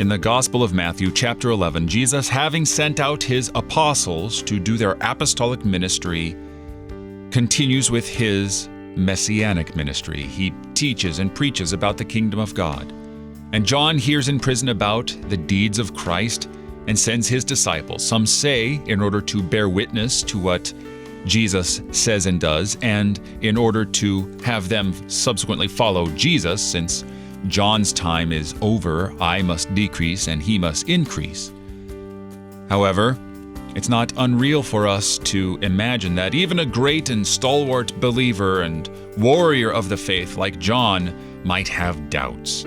In the Gospel of Matthew, chapter 11, Jesus, having sent out his apostles to do their apostolic ministry, continues with his messianic ministry. He teaches and preaches about the kingdom of God. And John hears in prison about the deeds of Christ and sends his disciples, some say in order to bear witness to what Jesus says and does, and in order to have them subsequently follow Jesus, since John's time is over, I must decrease and he must increase. However, it's not unreal for us to imagine that even a great and stalwart believer and warrior of the faith like John might have doubts.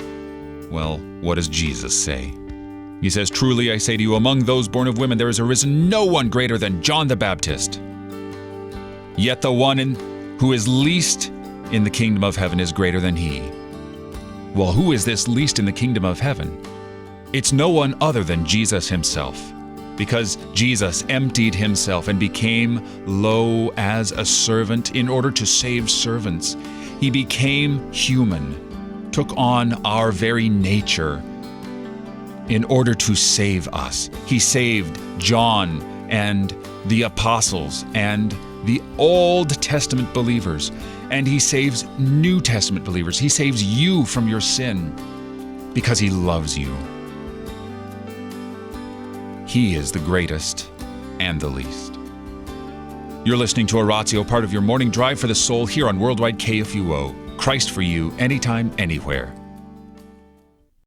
Well, what does Jesus say? He says, "Truly I say to you, among those born of women there has arisen no one greater than John the Baptist. Yet the one who is least in the kingdom of heaven is greater than he." Well, who is this least in the kingdom of heaven? It's no one other than Jesus himself, because Jesus emptied himself and became low as a servant in order to save servants. He became human, took on our very nature in order to save us. He saved John and the apostles and the Old Testament believers, and he saves New Testament believers. He saves you from your sin because he loves you. He is the greatest and the least. You're listening to Oratio, part of your morning drive for the soul here on Worldwide KFUO. Christ for you, anytime, anywhere.